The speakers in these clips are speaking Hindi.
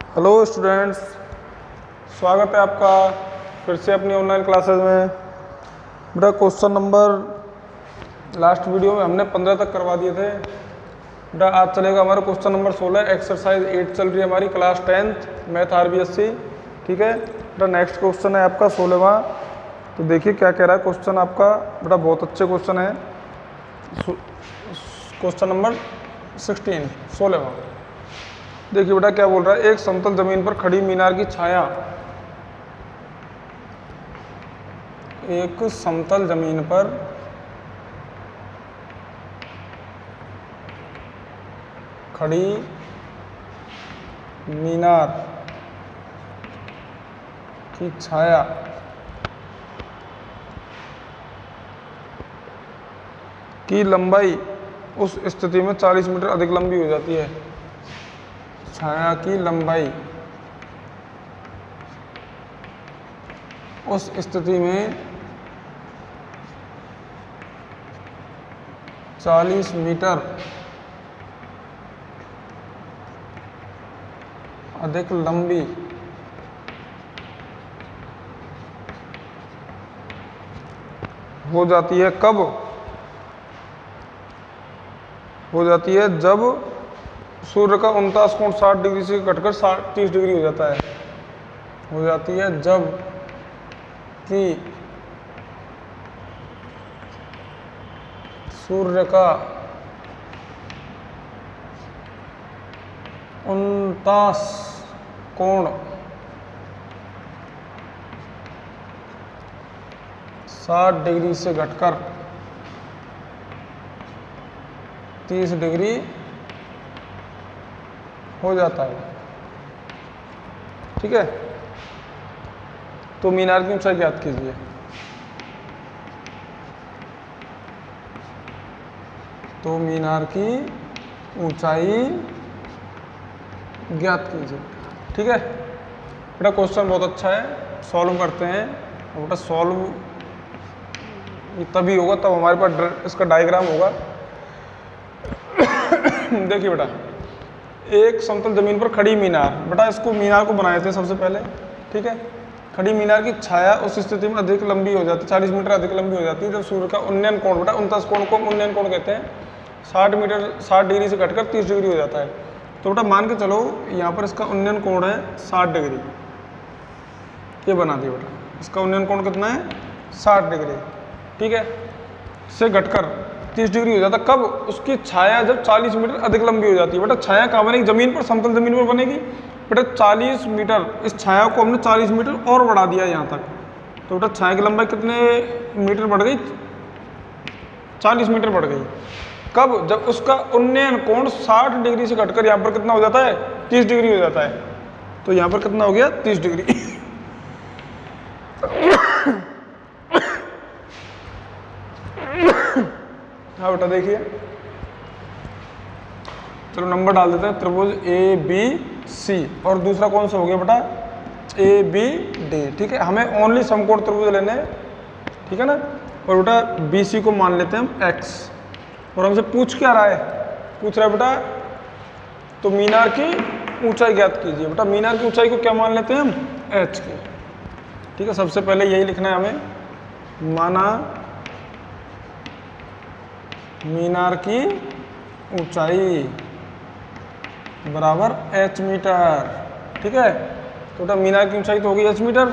हेलो स्टूडेंट्स, स्वागत है आपका फिर से अपनी ऑनलाइन क्लासेस में। बेटा क्वेश्चन नंबर लास्ट वीडियो में हमने 15 तक करवा दिए थे। बेटा आज चलेगा हमारा क्वेश्चन नंबर 16। एक्सरसाइज 8 चल रही है हमारी क्लास 10th मैथ RBSC। ठीक है बेटा, नेक्स्ट क्वेश्चन है आपका 16वां। तो देखिए क्या कह रहा है क्वेश्चन आपका। बेटा बहुत अच्छे क्वेश्चन है। क्वेश्चन नंबर 16वां। देखिए बेटा क्या बोल रहा है। एक समतल जमीन पर खड़ी मीनार की छाया, एक समतल जमीन पर खड़ी मीनार की छाया की लंबाई उस स्थिति में 40 मीटर अधिक लंबी हो जाती है। छाया की लंबाई उस स्थिति में 40 मीटर अधिक लंबी हो जाती है। कब हो जाती है? जब सूर्य का 49 कोण 60 डिग्री से घटकर 30 डिग्री हो जाता है। हो जाती है जब कि सूर्य का 49 कोण 60 डिग्री से घटकर 30 डिग्री हो जाता है। ठीक है, तो मीनार की ऊंचाई ज्ञात कीजिए। तो मीनार की ऊंचाई ज्ञात कीजिए। ठीक है बेटा, क्वेश्चन बहुत अच्छा है, सॉल्व करते हैं। और बेटा सॉल्व तभी होगा तब हमारे पास इसका डायग्राम होगा। देखिए बेटा, एक समतल जमीन पर खड़ी मीनार। बेटा इसको मीनार को बनाए थे सबसे पहले। ठीक है, खड़ी मीनार की छाया उस स्थिति में अधिक लंबी हो जाती है, 40 मीटर अधिक लंबी हो जाती है जब सूर्य का उन्नयन कोण, बेटा 49 कोण को उन्नयन कोण कहते हैं, 60 डिग्री से घटकर 30 डिग्री हो जाता है। तो बेटा मान के चलो यहाँ पर इसका उन्नयन कोण है 60 डिग्री। ये बना दिया बेटा, इसका उन्नयन कोण कितना है? 60 डिग्री। ठीक है, से घटकर 30 डिग्री हो जाता। कब? उसकी छाया जब 40 मीटर अधिक लंबी हो जाती है। बेटा छाया कहाँ बनेगी? जमीन पर, समतल जमीन पर बनेगी। बेटा 40 मीटर, इस छाया को हमने 40 मीटर और बढ़ा दिया यहाँ तक। तो बेटा छाया की लंबाई कितने मीटर बढ़ गई? 40 मीटर बढ़ गई। कब? जब उसका उन्नयन कोण 60 डिग्री से घटकर यहाँ पर कितना हो जाता है? 30 डिग्री हो जाता है। तो यहाँ पर कितना हो गया? 30 डिग्री। हाँ बेटा देखिए, चलो नंबर डाल देते हैं। त्रिभुज ABC और दूसरा कौन सा हो गया बेटा? ABD। ठीक है, हमें ओनली समकोण त्रिभुज लेने हैं। ठीक है ना। और बेटा BC को मान लेते हैं हम X। और हमसे पूछ क्या रहा है? पूछ रहा है बेटा तो मीनार की ऊंचाई ज्ञात कीजिए। बेटा मीनार की ऊंचाई को क्या मान लेते हैं हम? H की। ठीक है, सबसे पहले यही लिखना है हमें। माना मीनार की ऊंचाई बराबर H मीटर। ठीक है, तो बेटा मीनार की ऊंचाई तो होगी H मीटर।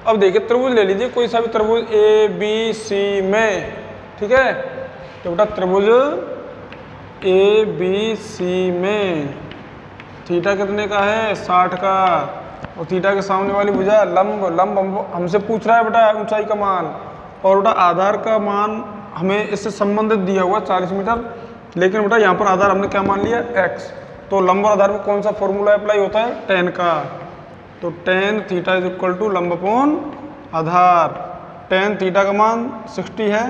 अब देखिए त्रिभुज ले लीजिए, कोई सा भी त्रिभुज ABC में। ठीक है, तो बेटा त्रिभुज ABC में थीटा कितने का है? 60 का। और थीटा के सामने वाली भुजा लंब। लंब हमसे पूछ रहा है बेटा ऊंचाई का मान। और बेटा आधार का मान हमें इससे संबंधित दिया हुआ 40 मीटर। लेकिन बेटा यहाँ पर आधार हमने क्या मान लिया? X। तो लंब और आधार में कौन सा फॉर्मूला अप्लाई होता है? tan का। तो tan theta is equal to लंब अपॉन आधार। tan थीटा का मान 60 है,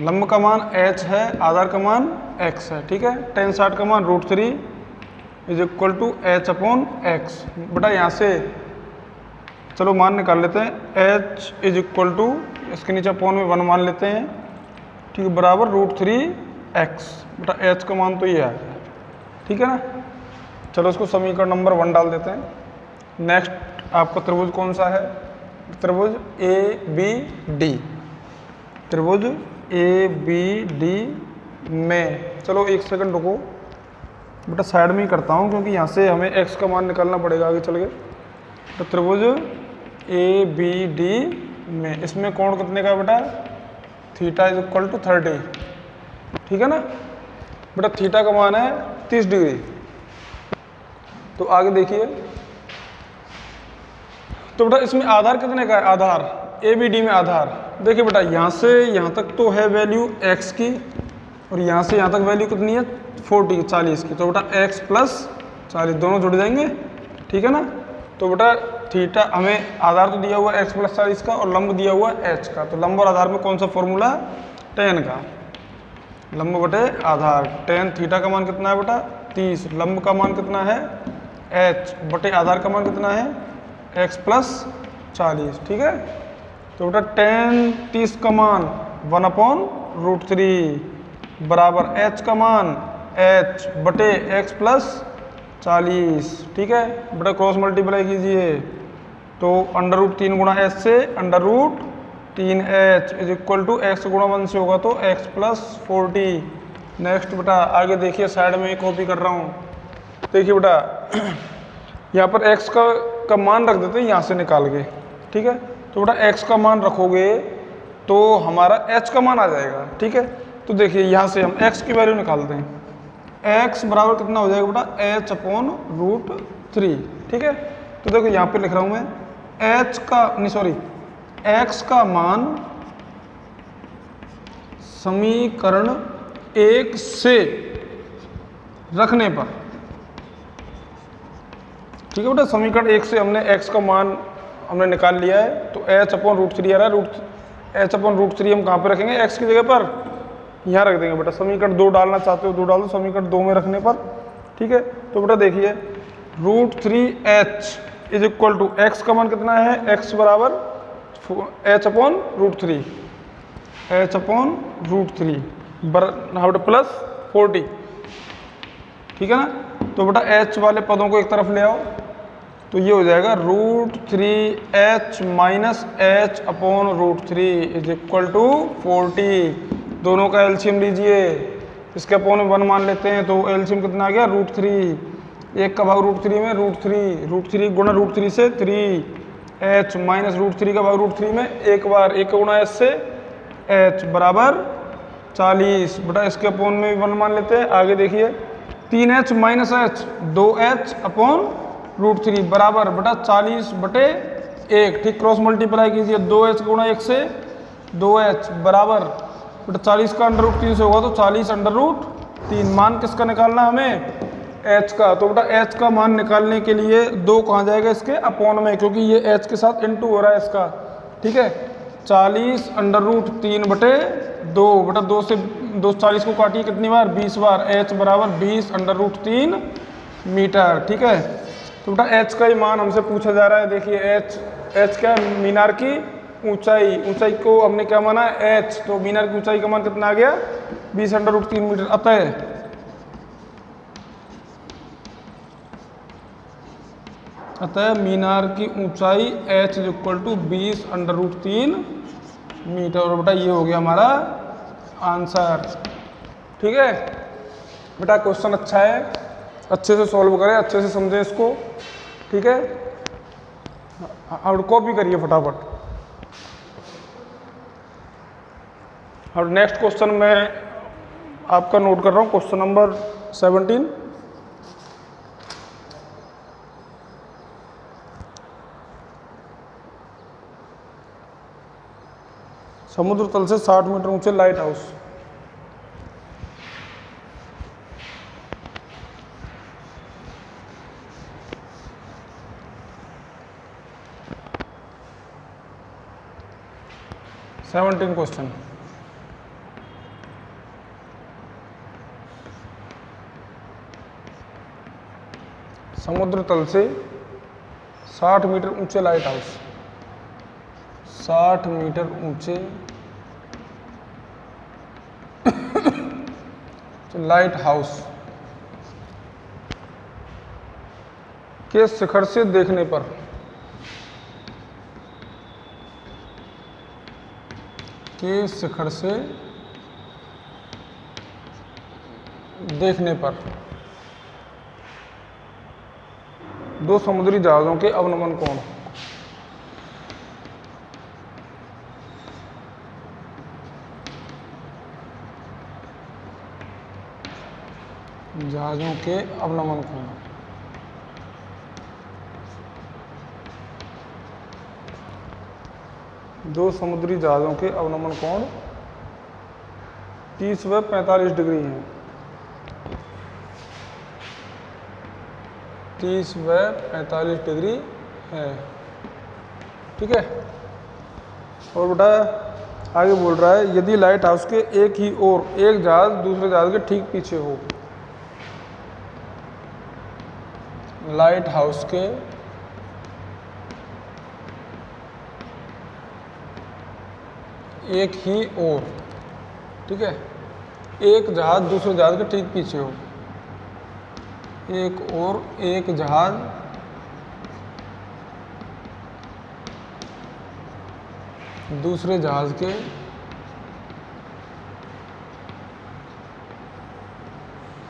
लंब का मान H है, आधार का मान X है। ठीक है, tan 60 का मान √3 is equal to H upon X। बेटा यहाँ से चलो मान निकाल लेते हैं। H इज इक्वल टू, इसके नीचे अपॉन में 1 मान लेते हैं। ठीक है, बराबर √3x। बेटा H का मान तो ये आ गया। ठीक है ना। चलो इसको समीकरण नंबर 1 डाल देते हैं। नेक्स्ट आपका त्रिभुज कौन सा है? त्रिभुज ए बी डी। त्रिभुज ए बी डी में, चलो एक सेकंड रुको बेटा, साइड में ही करता हूँ क्योंकि यहाँ से हमें x का मान निकालना पड़ेगा आगे चल के। तो त्रिभुज ए बी डी में, इसमें कोण कितने का बेटा? थीटा इज इक्वल टू 30, ठीक है ना बेटा। थीटा का मान है 30 डिग्री। तो आगे देखिए, तो बेटा इसमें आधार कितने का है? आधार ए बी डी में आधार देखिए बेटा, यहाँ से यहाँ तक तो है वैल्यू x की, और यहाँ से यहाँ तक वैल्यू कितनी है? 40 की। तो बेटा x प्लस 40 दोनों जुड़ जाएंगे, ठीक है ना। तो बेटा थीटा, हमें आधार तो दिया हुआ है x प्लस 40 का, और लंब दिया हुआ है h का। तो लंब और आधार में कौन सा फॉर्मूला? tan का। लंब बटे आधार, tan थीटा का मान कितना है बेटा? 30। लंब का मान कितना है? h बटे आधार का मान कितना है? x प्लस 40, ठीक है। तो बेटा tan 30 का मान 1/√3 बराबर h का मान h बटे x प्लस 40, ठीक है बेटा। क्रॉस मल्टीप्लाई कीजिए तो √3 गुणा h से √3h is equal to x गुणा 1 से होगा तो x प्लस 40। नेक्स्ट बेटा आगे देखिए, साइड में कॉपी कर रहा हूँ। देखिए बेटा यहाँ पर x का मान रख देते हैं यहाँ से निकाल के, ठीक है। तो बेटा x का मान रखोगे तो हमारा h का मान आ जाएगा, ठीक है। तो देखिए यहाँ से हम x की वैल्यू निकालते हैं। x बराबर कितना हो जाएगा बेटा? h/√3, ठीक है। तो देखो यहाँ पे लिख रहा हूँ मैं x का मान समीकरण 1 से रखने पर, ठीक है बेटा। समीकरण 1 से हमने x का मान हमने निकाल लिया है, तो h/√3 आ रहा है। h/√3 हम कहाँ पे रखेंगे? x की जगह पर यहाँ रख देंगे बेटा। समीकरण 2 डालना चाहते हो 2 डाल दो, समीकरण 2 में रखने पर, ठीक है। तो बेटा देखिए √3h is equal to, x का मान कितना है? x बराबर h/√3 प्लस 40, ठीक है ना। तो बेटा h वाले पदों को एक तरफ ले आओ, तो ये हो जाएगा √3h minus h/√3 is equal to 40। दोनों का एलसीएम लीजिए, इसके अपोन में 1 मान लेते हैं, तो एलसीएम कितना आ गया? √3। 1 का भाग √3 में √3 गुणा √3 से 3h माइनस √3 का भाग √3 में एक बार 1 गुणा h से h बराबर 40। बेटा इसके अपोन में 1 मान लेते हैं। आगे देखिए 3h माइनस h 2h/√3 बराबर बेटा 40/1, ठीक। क्रॉस मल्टीप्लाई कीजिए, 2h गुणा 1 से 2h बराबर बेटा 40 का √3 से होगा तो 40/√3। मान किसका निकालना हमें? h का। तो बेटा h का मान निकालने के लिए 2 कहाँ जाएगा? इसके अपोन में, क्योंकि ये h के साथ इनटू हो रहा है इसका, ठीक है। 40/√3/2 बेटा 2 से 40 को काटिए कितनी बार? 20 बार। h बराबर 20/√3 मीटर, ठीक है। तो बेटा h का ही मान हमसे पूछा जा रहा है। देखिए h क्या? मीनार की ऊंचाई को हमने क्या माना है? h। तो मीनार की ऊंचाई का मान कितना आ गया? 20/√3 मीटर। अतः मीनार की ऊंचाई h is equal to 20/√3 metre. और बेटा ये हो गया हमारा आंसर, ठीक है बेटा। क्वेश्चन अच्छा है, अच्छे से सॉल्व करें, अच्छे से समझें इसको, ठीक है। और कॉपी करिए फटाफट। और नेक्स्ट क्वेश्चन मैं आपका नोट कर रहा हूँ, क्वेश्चन नंबर 17। समुद्र तल से 60 मीटर ऊंचे लाइट हाउस। क्वेश्चन, समुद्र तल से 60 मीटर ऊंचे लाइट हाउस, 60 मीटर ऊंचे लाइट हाउस के शिखर से देखने पर, के शिखर से देखने पर दो समुद्री जहाज़ों के अवनमन कोण, जहाज़ों के अवनमन कोण, दो समुद्री जहाज़ों के अवनमन कोण 30 व 45 डिग्री हैं। 30 व 45 डिग्री है। ठीक है। और बेटा आगे बोल रहा है, यदि लाइट हाउस के एक ही ओर एक जहाज दूसरे जहाज के ठीक पीछे हो, लाइट हाउस के एक ही ओर, ठीक है, एक जहाज दूसरे जहाज के ठीक पीछे हो, एक और एक जहाज दूसरे जहाज के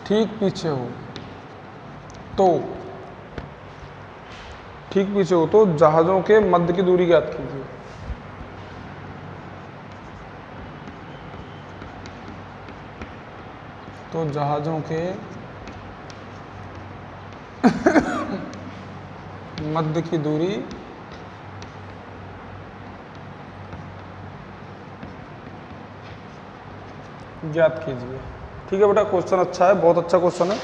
ठीक पीछे हो, तो ठीक पीछे हो तो जहाज़ों के मध्य की दूरी ज्ञात कीजिए। तो जहाज़ों के मध्य की दूरी ज्ञात कीजिए। ठीक है बेटा, क्वेश्चन अच्छा है, बहुत अच्छा क्वेश्चन है।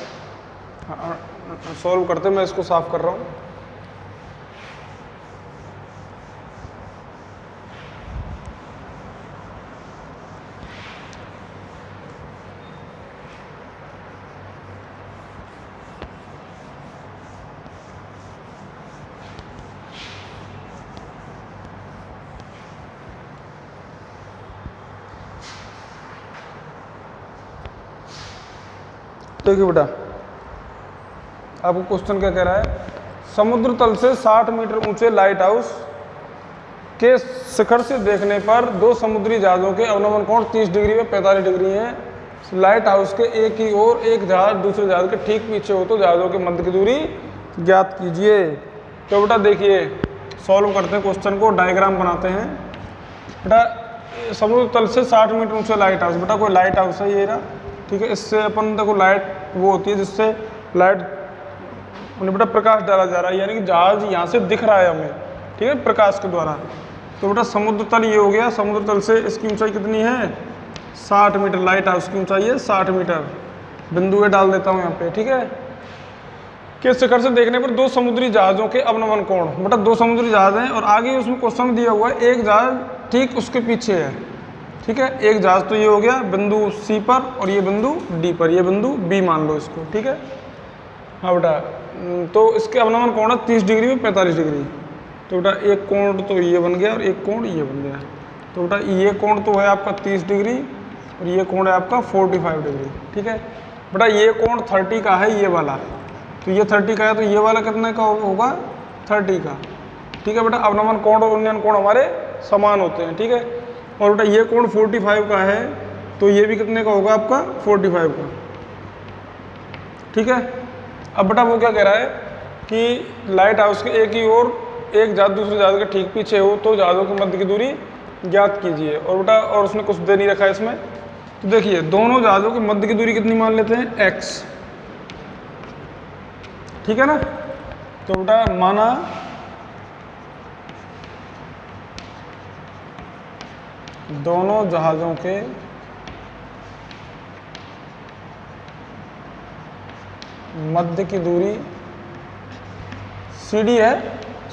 सॉल्व करते, मैं इसको साफ कर रहा हूँ। देखिए बेटा, आपको क्वेश्चन क्या कह रहा है, समुद्र तल से 60 मीटर ऊंचे लाइट हाउस के शिखर से देखने पर दो समुद्री जहाज़ों के अवनमन कोण 30 डिग्री व 45 डिग्री हैं। लाइट हाउस के एक ही ओर एक जहाज दूसरे जहाज के ठीक पीछे हो तो जहाज़ों के मध्य की दूरी ज्ञात कीजिए। तो बेटा देखिए, सॉल्व करते हैं क्वेश्चन को, डायग्राम बनाते हैं। बेटा समुद्र तल से 60 मीटर ऊंचे लाइट हाउस, बेटा कोई लाइट हाउस है ये रहा। ठीक है, इससे अपन देखो लाइट वो होती है जिससे लाइट बेटा प्रकाश डाला जा रहा है, यानी कि जहाज यहाँ से दिख रहा है हमें, ठीक है, प्रकाश के द्वारा। तो बेटा समुद्र तल ये हो गया, समुद्र तल से इसकी ऊंचाई कितनी है 60 मीटर, लाइट हाउस की ऊंचाई है 60 मीटर। बिंदु ए डाल देता हूँ यहाँ पे। ठीक है, के शिखर से देखने पर दो समुद्री जहाज़ों के अवनमन कोण, बेटा दो समुद्री जहाज हैं और आगे उसमें क्वेश्चन दिया हुआ है एक जहाज ठीक उसके पीछे है। ठीक है, एक जहाज तो ये हो गया बिंदु सी पर और ये बिंदु डी पर, ये बिंदु बी मान लो इसको। ठीक है, हाँ बेटा, तो इसके अवनमन कोण है 30 डिग्री में 45 डिग्री। तो बेटा एक कोण तो ये बन गया और एक कोण ये बन गया। तो बेटा ये कोण तो है आपका 30 डिग्री और ये कोण है आपका 45 डिग्री। ठीक है बेटा, ये कोण 30 का है ये वाला, तो ये 30 का है तो ये वाला कितने का होगा 30 का। ठीक है बेटा, अवनमन कोण और उन्नयन कोण हमारे समान होते हैं। ठीक है, और बेटा ये कोण 45 का है तो ये भी कितने का होगा आपका 45 का। ठीक है, अब बेटा वो क्या कह रहा है कि लाइट हाउस के एक ही ओर एक जहाज दूसरे जहाज के ठीक पीछे हो तो जहाज़ों के मध्य की दूरी ज्ञात कीजिए। और बेटा और उसने कुछ दे नहीं रखा है इसमें, तो देखिए दोनों जहाज़ों के मध्य की दूरी कितनी मान लेते हैं x। ठीक है ना, तो बेटा माना दोनों जहाज़ों के मध्य की दूरी CD है,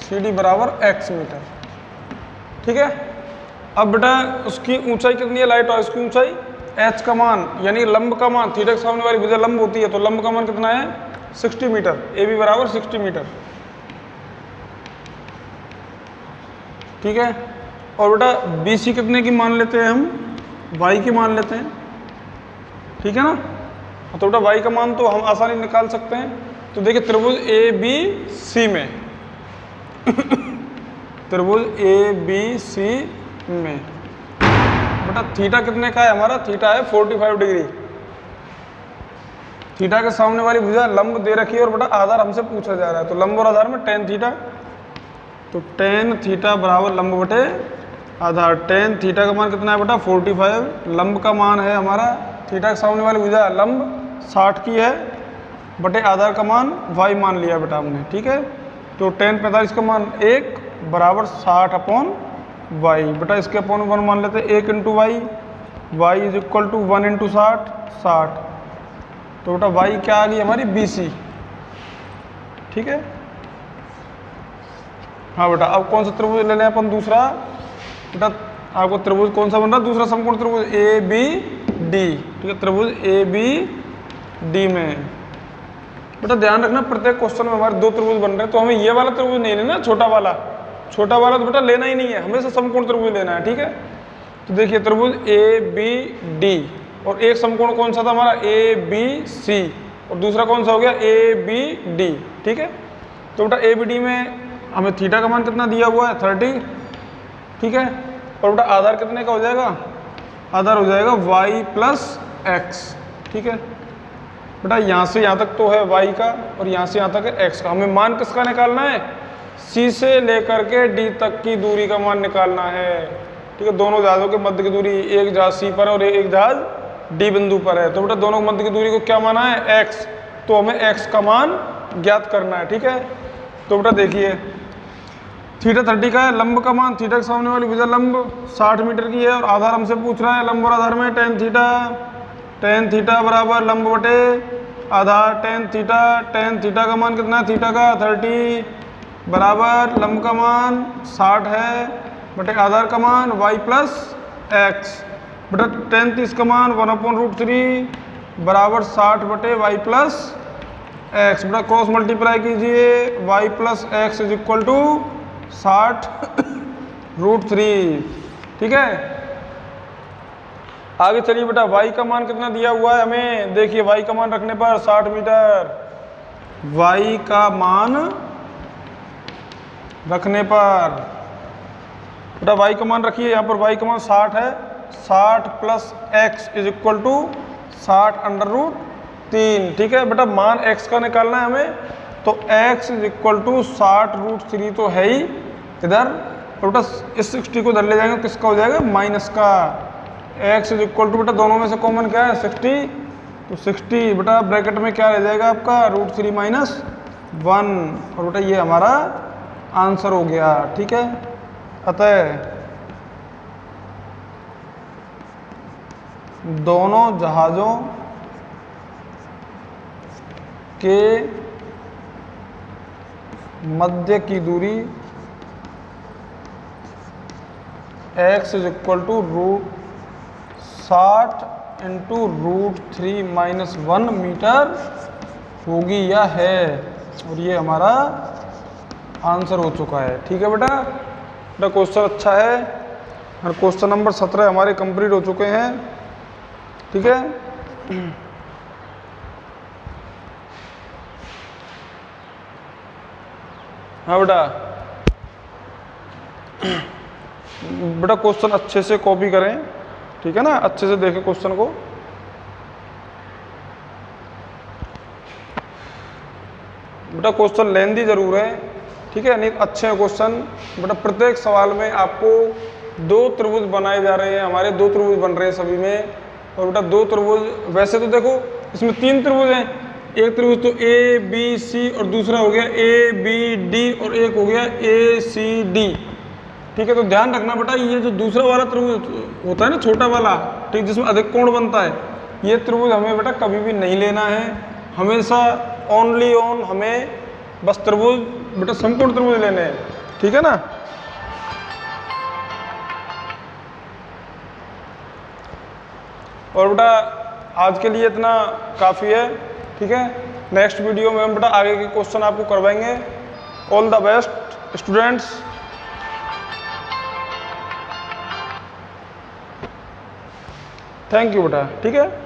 CD बराबर x मीटर। ठीक है, अब बेटा उसकी ऊंचाई कितनी है लाइट हाउस की ऊंचाई, h का मान यानी लंब का मान, थीटा के सामने वाली भुजा लंब होती है तो लंब का मान कितना है 60 मीटर, AB बराबर 60 मीटर। ठीक है, और बेटा BC कितने की मान लेते हैं हम, y की मान लेते हैं। ठीक है ना, तो बेटा y का मान तो हम आसानी निकाल सकते हैं, तो देखिए त्रिभुज ए बी सी में त्रिभुज ए बी सी में बेटा थीटा कितने का है हमारा, थीटा है 45 डिग्री। थीटा के सामने वाली भुजा लंब दे रखी है और बेटा आधार हमसे पूछा जा रहा है, तो लंब और आधार में tan थीटा, तो tan थीटा बराबर लंब बटे आधार। tan थीटा का मान कितना है बेटा 45, लंब का मान है हमारा, थीटा के सामने वाली भुजा लंब 60 की है, बटे आधार का मान y मान लिया बेटा हमने, ठीक है। तो tan 45 का मान 1 बराबर 60/y, बेटा इसके अपॉन 1 मान लेते हैं, 1 × y, y is equal to 1 × 60, 60। तो बेटा y क्या आ गई हमारी BC, ठीक है। हाँ बेटा अब कौन सा त्रिभुज ले लें अपन दूसरा, बेटा आपको त्रिभुज कौन सा बन रहा है, दूसरा समकोण त्रिभुज ABD, ठीक है। त्रिभुज ABD में बेटा ध्यान रखना प्रत्येक क्वेश्चन में हमारे 2 त्रिभुज बन रहे हैं, तो हमें ये वाला त्रिभुज नहीं लेना, छोटा वाला तो बेटा लेना ही नहीं है, हमेशा समकोण त्रिभुज लेना है, ठीक है। तो देखिए त्रिभुज ABD और एक समकोण कौन सा था हमारा ABC और दूसरा कौन सा हो गया ABD, ठीक है। तो बेटा ABD में हमें थीटा का मान कितना दिया हुआ है 30, ठीक है। और बेटा आधार कितने का हो जाएगा, आधार हो जाएगा y + x, ठीक है। बेटा यहाँ से यहाँ तक तो है y का और यहाँ से यहाँ तक है x का, हमें मान किसका निकालना है, C से लेकर के D तक की दूरी का मान निकालना है, ठीक है। दोनों जहाजों के मध्य की दूरी, एक जहाज C पर और एक जहाज D बिंदु पर है, तो बेटा दोनों के मध्य की दूरी को क्या माना है x, तो हमें x का मान ज्ञात करना है, ठीक है। तो बेटा देखिए थीटा 30 का है, लंब का मान, थीटा के सामने वाली भुजा लंब 60 मीटर की है और आधार हमसे पूछ रहा है लंब और आधार में tan थीटा बराबर लंब बटे आधार tan थीटा का मान कितना है, थीटा का 30 बराबर लंब का मान 60 है बटे आधार का मान y + x, बेटा tan 30 का मान 1/√3 बराबर 60 बटे y + x, बेटा क्रॉस मल्टीप्लाई कीजिए, y + x is equal to 60√3, ठीक है। आगे चलिए बेटा y का मान कितना दिया हुआ है हमें, देखिए y का मान रखने पर 60 मीटर, y का मान रखने पर बेटा y का मान रखिए, यहाँ पर y का मान 60 है, 60 + x इज इक्वल टू 60√3, ठीक है। बेटा मान x का निकालना है हमें, तो x इज इक्वल टू 60√3 तो है ही इधर, तो बेटा इस 60 को इधर ले जाएंगे, किसका हो जाएगा माइनस का, x इज इक्वल टू बेटा दोनों में से कॉमन क्या है 60, तो 60 बेटा ब्रैकेट में क्या रह जाएगा आपका √3 - 1, और बेटा ये हमारा आंसर हो गया, ठीक है। अतः दोनों जहाज़ों के मध्य की दूरी x is equal to 60 × √3 - 1 metre होगी या है, और ये हमारा आंसर हो चुका है, ठीक है बेटा। बेटा क्वेश्चन अच्छा है और क्वेश्चन नंबर 17 हमारे कंप्लीट हो चुके हैं, ठीक है। हाँ बेटा क्वेश्चन अच्छे से कॉपी करें, ठीक है ना, अच्छे से देखें क्वेश्चन को। बेटा क्वेश्चन लेंदी जरूर है, ठीक है, नहीं अच्छे हैं क्वेश्चन। बेटा प्रत्येक सवाल में आपको 2 त्रिभुज बनाए जा रहे हैं, हमारे 2 त्रिभुज बन रहे हैं सभी में, और बेटा 2 त्रिभुज, वैसे तो देखो इसमें 3 त्रिभुज हैं, एक त्रिभुज तो ABC और दूसरा हो गया ABD और एक हो गया ACD, ठीक है। तो ध्यान रखना बेटा ये जो दूसरा वाला त्रिभुज होता है ना छोटा वाला, ठीक, जिसमें अधिक कोण बनता है, ये त्रिभुज हमें बेटा कभी भी नहीं लेना है, हमेशा ओनली ऑन हमें बस त्रिभुज बेटा समकोण त्रिभुज लेने हैं, ठीक है ना। और बेटा आज के लिए इतना काफ़ी है, ठीक है। नेक्स्ट वीडियो में हम बेटा आगे के क्वेश्चन आपको करवाएंगे। All the best students. Thank you बेटा, ठीक है।